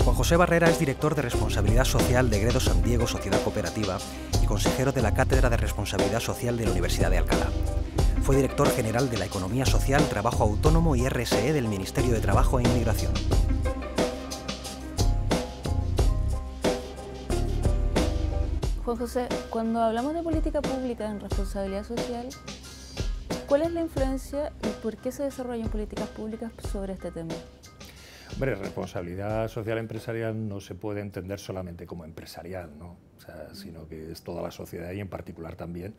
Juan José Barrera es director de Responsabilidad Social de Gredos San Diego Sociedad Cooperativa y consejero de la Cátedra de Responsabilidad Social de la Universidad de Alcalá. Fue director general de la Economía Social, Trabajo Autónomo y RSE del Ministerio de Trabajo e Inmigración. Juan José, cuando hablamos de política pública en responsabilidad social, ¿cuál es la influencia y por qué se desarrollan políticas públicas sobre este tema? Hombre, responsabilidad social empresarial no se puede entender solamente como empresarial, ¿no? O sea, sino que es toda la sociedad y en particular también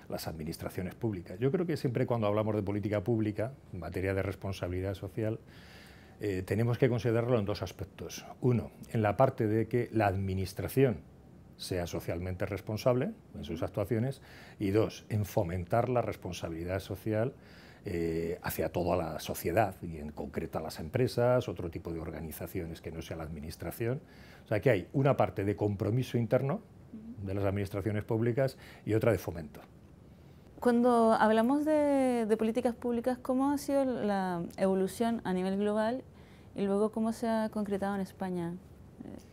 las administraciones públicas. Yo creo que siempre cuando hablamos de política pública, en materia de responsabilidad social, tenemos que considerarlo en dos aspectos. Uno, en la parte de que la administración sea socialmente responsable en sus actuaciones, y dos, en fomentar la responsabilidad social hacia toda la sociedad y en concreto a las empresas, otro tipo de organizaciones que no sea la administración. O sea que hay una parte de compromiso interno de las administraciones públicas y otra de fomento. Cuando hablamos de políticas públicas, ¿cómo ha sido la evolución a nivel global y luego cómo se ha concretado en España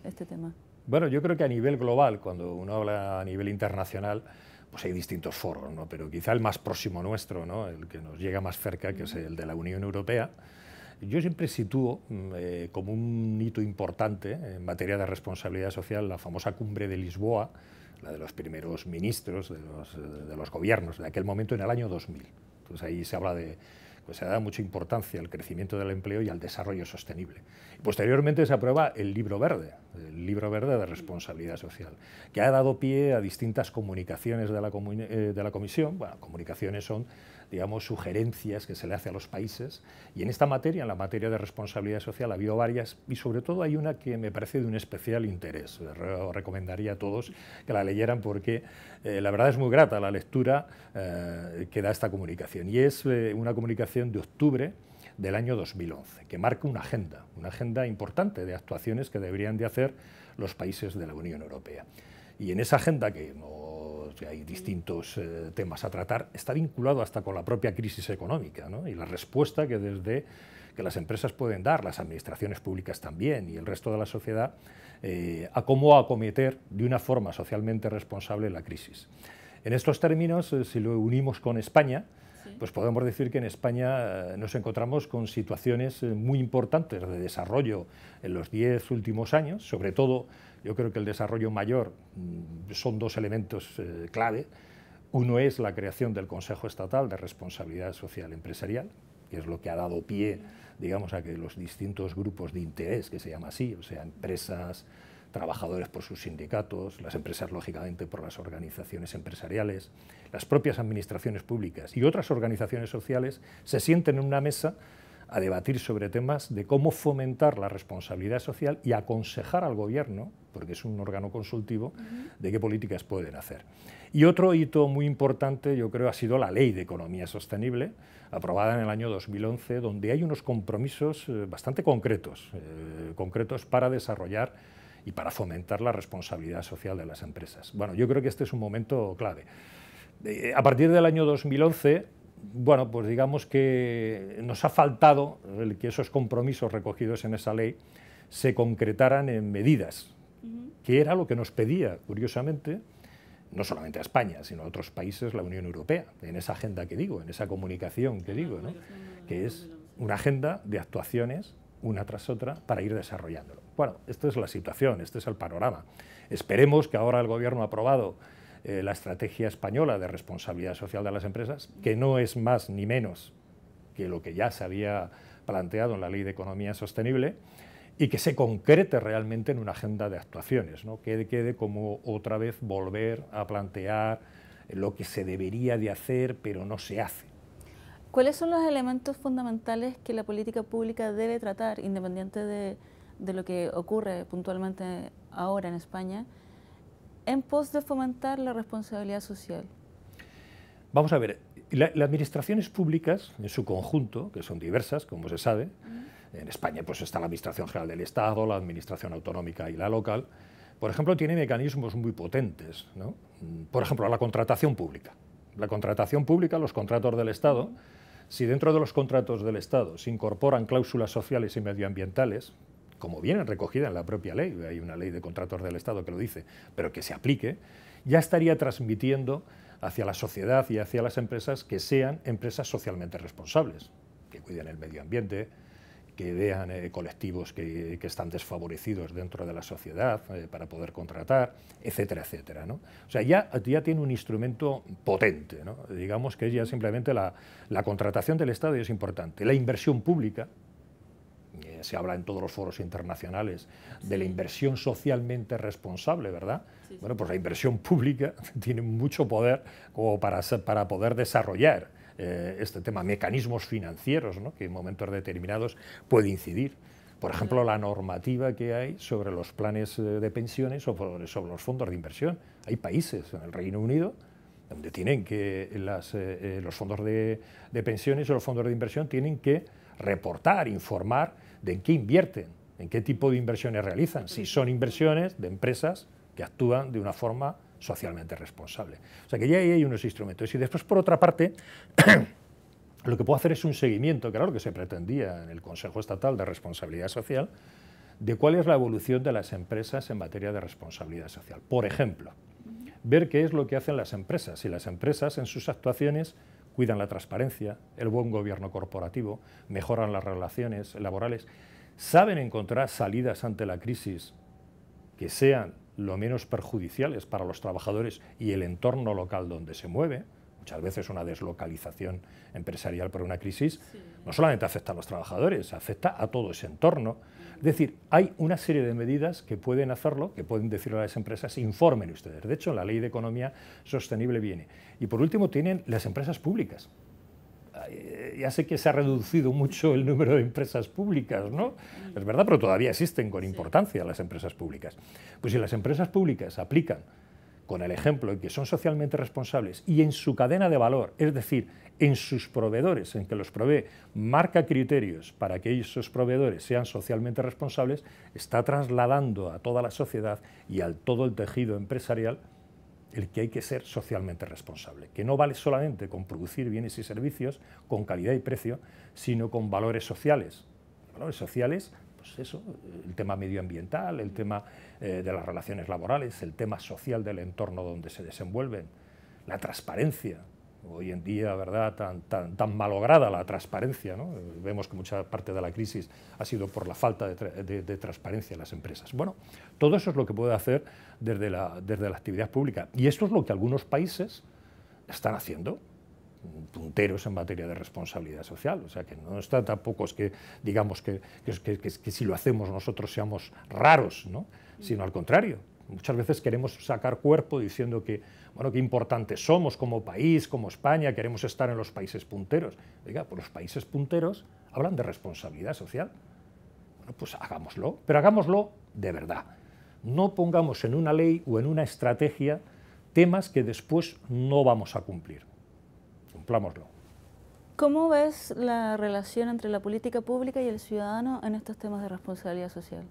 este tema? Bueno, yo creo que a nivel global, cuando uno habla a nivel internacional, pues hay distintos foros, ¿no? Pero quizá el más próximo nuestro, ¿no? El que nos llega más cerca, que es el de la Unión Europea, yo siempre sitúo como un hito importante en materia de responsabilidad social la famosa Cumbre de Lisboa, la de los primeros ministros de los gobiernos de aquel momento en el año 2000. Entonces ahí se habla de, pues se da mucha importancia al crecimiento del empleo y al desarrollo sostenible. Y posteriormente se aprueba el Libro Verde de Responsabilidad Social, que ha dado pie a distintas comunicaciones de la Comisión. Bueno, comunicaciones son, digamos, sugerencias que se le hace a los países, y en esta materia, en la materia de responsabilidad social, ha habido varias, y sobre todo hay una que me parece de un especial interés. Os recomendaría a todos que la leyeran porque la verdad es muy grata la lectura que da esta comunicación, y es una comunicación de octubre del año 2011, que marca una agenda importante de actuaciones que deberían de hacer los países de la Unión Europea. Y en esa agenda, que hay distintos temas a tratar, está vinculado hasta con la propia crisis económica, ¿no? Y la respuesta que las empresas pueden dar, las administraciones públicas también y el resto de la sociedad, a cómo acometer de una forma socialmente responsable la crisis. En estos términos, si lo unimos con España, pues podemos decir que en España nos encontramos con situaciones muy importantes de desarrollo en los 10 últimos años. Sobre todo, yo creo que el desarrollo mayor son dos elementos clave. Uno es la creación del Consejo Estatal de Responsabilidad Social Empresarial, que es lo que ha dado pie, digamos, a que los distintos grupos de interés, que se llama así, o sea, empresas, trabajadores por sus sindicatos, las empresas, lógicamente, por las organizaciones empresariales, las propias administraciones públicas y otras organizaciones sociales se sienten en una mesa a debatir sobre temas de cómo fomentar la responsabilidad social y aconsejar al gobierno, porque es un órgano consultivo, de qué políticas pueden hacer. Y otro hito muy importante, yo creo, ha sido la Ley de Economía Sostenible, aprobada en el año 2011, donde hay unos compromisos bastante concretos para desarrollar y para fomentar la responsabilidad social de las empresas. Bueno, yo creo que este es un momento clave. A partir del año 2011, bueno, pues digamos que nos ha faltado el que esos compromisos recogidos en esa ley se concretaran en medidas, que era lo que nos pedía, curiosamente, no solamente a España, sino a otros países, la Unión Europea, en esa agenda que digo, en esa comunicación que digo, ¿no? Que es una agenda de actuaciones una tras otra para ir desarrollándolo. Bueno, esta es la situación, este es el panorama. Esperemos que ahora el Gobierno ha aprobado la estrategia española de responsabilidad social de las empresas, que no es más ni menos que lo que ya se había planteado en la Ley de Economía Sostenible, y que se concrete realmente en una agenda de actuaciones, ¿no? Que quede como otra vez volver a plantear lo que se debería de hacer, pero no se hace. ¿Cuáles son los elementos fundamentales que la política pública debe tratar, independiente de lo que ocurre puntualmente ahora en España, en pos de fomentar la responsabilidad social? Vamos a ver, las administraciones públicas en su conjunto, que son diversas, como se sabe, en España pues está la Administración General del Estado, la Administración Autonómica y la local, por ejemplo, tiene mecanismos muy potentes, ¿no? Por ejemplo, la contratación pública. La contratación pública, los contratos del Estado, si dentro de los contratos del Estado se incorporan cláusulas sociales y medioambientales, como vienen recogidas en la propia ley, hay una ley de contratos del Estado que lo dice, pero que se aplique, ya estaría transmitiendo hacia la sociedad y hacia las empresas que sean empresas socialmente responsables, que cuiden el medio ambiente, que vean colectivos que están desfavorecidos dentro de la sociedad para poder contratar, etcétera, etcétera, ¿no? O sea, ya tiene un instrumento potente, ¿no? Digamos que es ya simplemente la contratación del Estado, y es importante. La inversión pública, se habla en todos los foros internacionales de la inversión socialmente responsable, ¿verdad? Sí, sí. Bueno, pues la inversión pública tiene mucho poder como para poder desarrollar este tema, mecanismos financieros, ¿no? Que en momentos determinados puede incidir. Por ejemplo, la normativa que hay sobre los planes de pensiones o sobre los fondos de inversión. Hay países, en el Reino Unido, donde tienen que los fondos de pensiones o los fondos de inversión tienen que reportar, informar de en qué invierten, en qué tipo de inversiones realizan, si son inversiones de empresas que actúan de una forma socialmente responsable. O sea que ya hay unos instrumentos. Y después, por otra parte, lo que puedo hacer es un seguimiento, que era lo que se pretendía en el Consejo Estatal de Responsabilidad Social, de cuál es la evolución de las empresas en materia de responsabilidad social. Por ejemplo, ver qué es lo que hacen las empresas. Si las empresas en sus actuaciones cuidan la transparencia, el buen gobierno corporativo, mejoran las relaciones laborales, saben encontrar salidas ante la crisis que sean lo menos perjudiciales para los trabajadores y el entorno local donde se mueve. Muchas veces una deslocalización empresarial por una crisis no solamente afecta a los trabajadores, afecta a todo ese entorno. Es decir, hay una serie de medidas que pueden hacerlo, que pueden decirle a las empresas, informen ustedes. De hecho, en la Ley de Economía Sostenible viene. Y por último tienen las empresas públicas. Ya sé que se ha reducido mucho el número de empresas públicas, ¿no? Es verdad, pero todavía existen con importancia las empresas públicas. Pues si las empresas públicas aplican con el ejemplo en que son socialmente responsables y en su cadena de valor, es decir, en sus proveedores, en que los provee, marca criterios para que esos proveedores sean socialmente responsables, está trasladando a toda la sociedad y a todo el tejido empresarial el que hay que ser socialmente responsable, que no vale solamente con producir bienes y servicios con calidad y precio, sino con valores sociales. Valores sociales, pues eso, el tema medioambiental, el tema de las relaciones laborales, el tema social del entorno donde se desenvuelven, la transparencia. Hoy en día, ¿verdad?, tan malograda la transparencia, ¿no? Vemos que mucha parte de la crisis ha sido por la falta de transparencia en las empresas. Bueno, todo eso es lo que puede hacer desde la actividad pública. Y esto es lo que algunos países están haciendo, punteros en materia de responsabilidad social. O sea, que no está tampoco es que digamos que si lo hacemos nosotros seamos raros, ¿no? Sino al contrario. Muchas veces queremos sacar cuerpo diciendo que, bueno, qué importantes somos como país, como España, queremos estar en los países punteros. Oiga, pues los países punteros hablan de responsabilidad social. Bueno, pues hagámoslo, pero hagámoslo de verdad. No pongamos en una ley o en una estrategia temas que después no vamos a cumplir. Cumplámoslo. ¿Cómo ves la relación entre la política pública y el ciudadano en estos temas de responsabilidad social?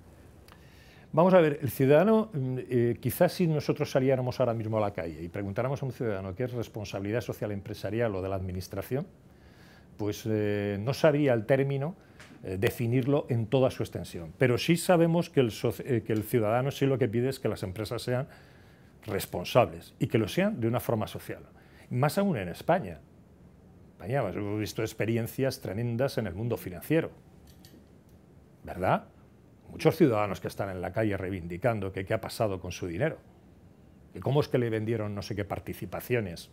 Vamos a ver, el ciudadano, quizás si nosotros saliéramos ahora mismo a la calle y preguntáramos a un ciudadano qué es responsabilidad social empresarial o de la administración, pues no sabría el término definirlo en toda su extensión. Pero sí sabemos que el ciudadano sí lo que pide es que las empresas sean responsables y que lo sean de una forma social. Más aún en España. Hemos visto experiencias tremendas en el mundo financiero, ¿verdad? Muchos ciudadanos que están en la calle reivindicando que qué ha pasado con su dinero, que cómo es que le vendieron no sé qué participaciones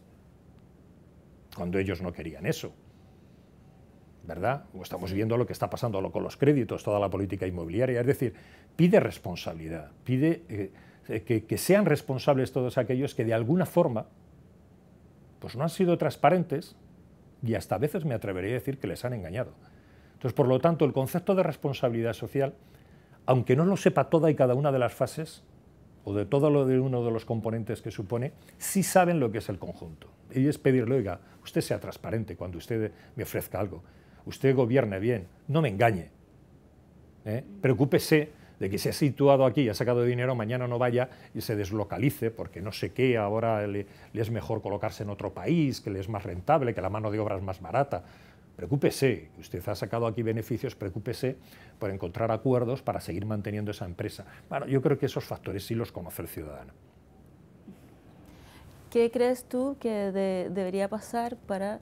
cuando ellos no querían eso, ¿verdad? O estamos viendo lo que está pasando con los créditos, toda la política inmobiliaria. Es decir, pide responsabilidad, pide que sean responsables todos aquellos que de alguna forma pues no han sido transparentes y hasta a veces me atrevería a decir que les han engañado. Entonces, por lo tanto, el concepto de responsabilidad social, aunque no lo sepa toda y cada una de las fases, o de todo lo de uno de los componentes que supone, sí saben lo que es el conjunto. Y es pedirle, oiga, usted sea transparente cuando usted me ofrezca algo, usted gobierne bien, no me engañe. Preocúpese de que se ha situado aquí y ha sacado dinero, mañana no vaya y se deslocalice porque no sé qué, ahora le es mejor colocarse en otro país, que le es más rentable, que la mano de obra es más barata. Preocúpese, usted ha sacado aquí beneficios, preocúpese por encontrar acuerdos para seguir manteniendo esa empresa. Bueno, yo creo que esos factores sí los conoce el ciudadano. ¿Qué crees tú que debería pasar para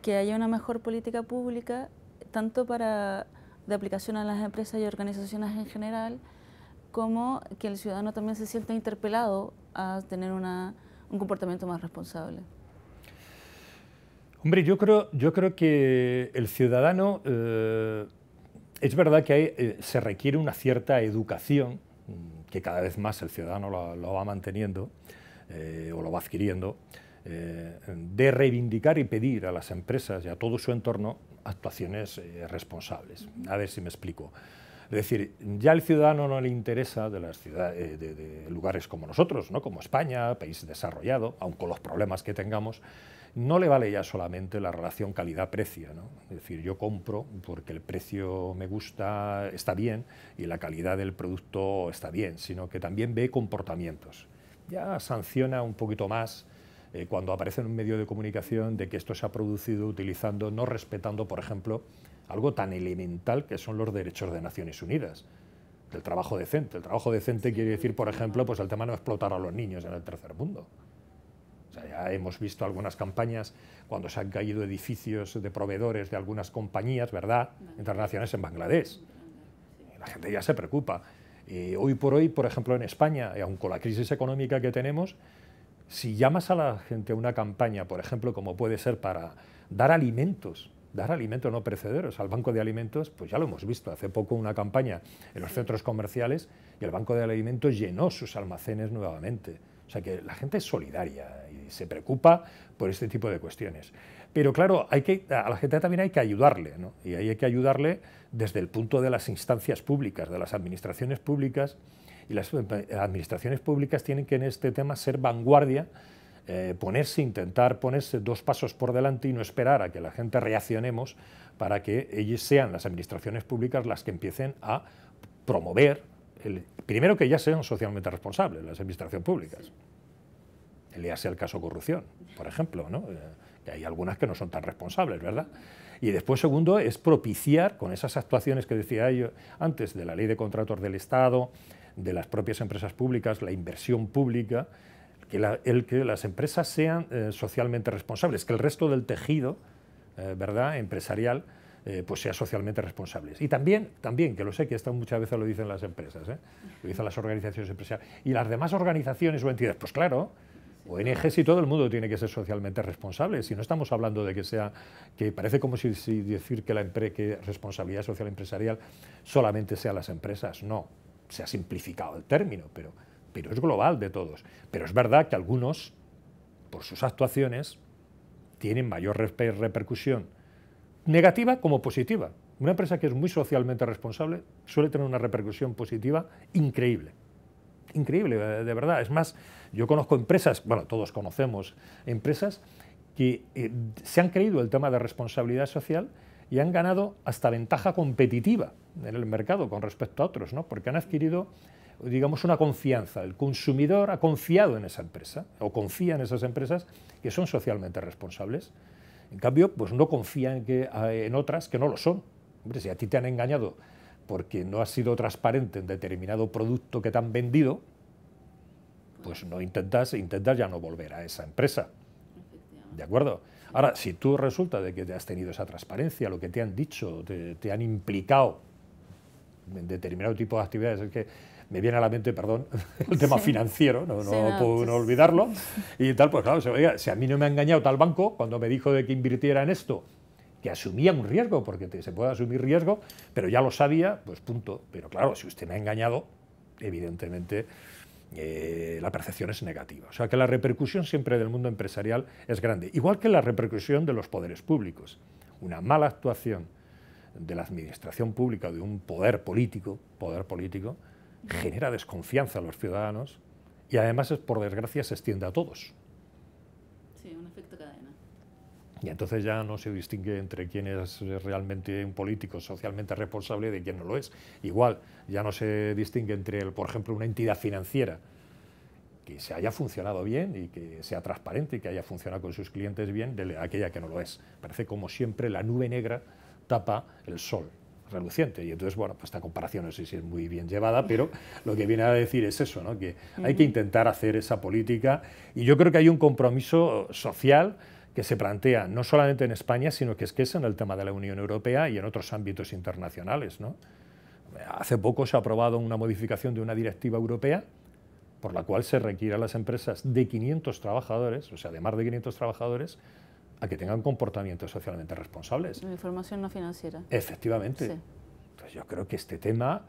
que haya una mejor política pública, tanto de aplicación a las empresas y organizaciones en general, como que el ciudadano también se sienta interpelado a tener un comportamiento más responsable? Hombre, yo creo que el ciudadano, es verdad que se requiere una cierta educación, que cada vez más el ciudadano lo va manteniendo, o lo va adquiriendo, de reivindicar y pedir a las empresas y a todo su entorno actuaciones responsables. A ver si me explico. Es decir, ya al ciudadano no le interesa de las ciudades, de lugares como nosotros, ¿no? Como España, país desarrollado, aun con los problemas que tengamos, no le vale ya solamente la relación calidad-precio, ¿no? Es decir, yo compro porque el precio me gusta, está bien, y la calidad del producto está bien, sino que también ve comportamientos. Ya sanciona un poquito más cuando aparece en un medio de comunicación de que esto se ha producido utilizando, no respetando, por ejemplo, algo tan elemental que son los derechos de Naciones Unidas, del trabajo decente. El trabajo decente quiere decir, por ejemplo, pues el tema de no explotar a los niños en el tercer mundo. O sea, ya hemos visto algunas campañas cuando se han caído edificios de proveedores de algunas compañías, ¿verdad?, internacionales en Bangladesh. La gente ya se preocupa. Hoy por hoy, por ejemplo, en España, aun con la crisis económica que tenemos, si llamas a la gente a una campaña, por ejemplo, como puede ser para dar alimentos no perecederos al Banco de Alimentos, pues ya lo hemos visto. Hace poco una campaña en los centros comerciales y el Banco de Alimentos llenó sus almacenes nuevamente. O sea que la gente es solidaria y se preocupa por este tipo de cuestiones. Pero claro, a la gente también hay que ayudarle, ¿no? Y ahí hay que ayudarle desde el punto de las instancias públicas, de las administraciones públicas, y las administraciones públicas tienen que en este tema ser vanguardia, intentar ponerse 2 pasos por delante y no esperar a que la gente reaccionemos para que ellos sean las administraciones públicas las que empiecen a promover, primero que ya sean socialmente responsables las administraciones públicas. Léase el caso corrupción, por ejemplo, ¿no? Que hay algunas que no son tan responsables, ¿verdad? Y después, segundo, es propiciar con esas actuaciones que decía yo antes, de la ley de contratos del Estado, de las propias empresas públicas, la inversión pública, que las empresas sean socialmente responsables, que el resto del tejido, ¿verdad?, empresarial, pues sea socialmente responsables. Y también, que lo sé que esto muchas veces lo dicen las empresas, lo dicen las organizaciones empresariales, y las demás organizaciones o entidades, pues claro, ONGs y todo el mundo tiene que ser socialmente responsable. Si no estamos hablando de que parece como si decir que responsabilidad social empresarial solamente sea las empresas. No, se ha simplificado el término, pero es global de todos. Pero es verdad que algunos, por sus actuaciones, tienen mayor repercusión negativa como positiva. Una empresa que es muy socialmente responsable suele tener una repercusión positiva increíble. Increíble, de verdad. Es más, yo conozco empresas, bueno, todos conocemos empresas que se han creído el tema de responsabilidad social y han ganado hasta ventaja competitiva en el mercado con respecto a otros, ¿no? Porque han adquirido, digamos, una confianza. El consumidor ha confiado en esa empresa o confía en esas empresas que son socialmente responsables. En cambio, pues no confía en otras que no lo son. Hombre, si a ti te han engañado porque no has sido transparente en determinado producto que te han vendido, pues no intentas ya no volver a esa empresa. ¿De acuerdo? Ahora, si tú resulta de que te has tenido esa transparencia, lo que te han dicho, te han implicado en determinado tipo de actividades, es que me viene a la mente, perdón, el tema financiero, no puedo no olvidarlo, y tal, pues claro, oiga, si a mí no me ha engañado tal banco cuando me dijo de que invirtiera en esto, que asumía un riesgo, porque se puede asumir riesgo, pero ya lo sabía, pues punto. Pero claro, si usted me ha engañado, evidentemente la percepción es negativa. O sea que la repercusión siempre del mundo empresarial es grande, igual que la repercusión de los poderes públicos. Una mala actuación de la administración pública, de un poder político, genera desconfianza a los ciudadanos y además, por desgracia, se extiende a todos. Sí, un efecto cadena. Y entonces ya no se distingue entre quién es realmente un político socialmente responsable de quién no lo es. Igual, ya no se distingue entre, por ejemplo, una entidad financiera que se haya funcionado bien y que sea transparente y que haya funcionado con sus clientes bien de aquella que no lo es. Parece como siempre la nube negra tapa el sol reluciente. Y entonces, bueno, pues esta comparación no sé si es muy bien llevada, pero lo que viene a decir es eso, ¿no? Que hay que intentar hacer esa política, y yo creo que hay un compromiso social que se plantea no solamente en España, sino que es en el tema de la Unión Europea y en otros ámbitos internacionales, ¿no? Hace poco se ha aprobado una modificación de una directiva europea por la cual se requiere a las empresas de 500 trabajadores, o sea, de más de 500 trabajadores, a que tengan comportamientos socialmente responsables. Información no financiera. Efectivamente. Sí. Entonces yo creo que este tema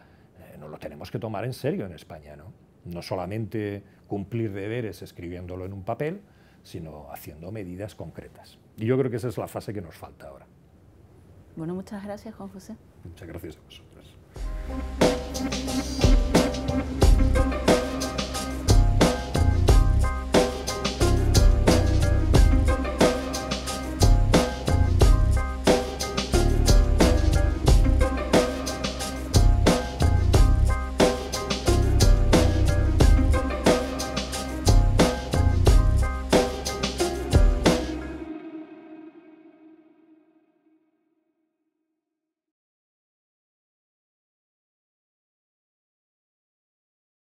nos lo tenemos que tomar en serio en España, ¿no? No solamente cumplir deberes escribiéndolo en un papel, sino haciendo medidas concretas. Y yo creo que esa es la fase que nos falta ahora. Bueno, muchas gracias, Juan José. Muchas gracias a vosotros.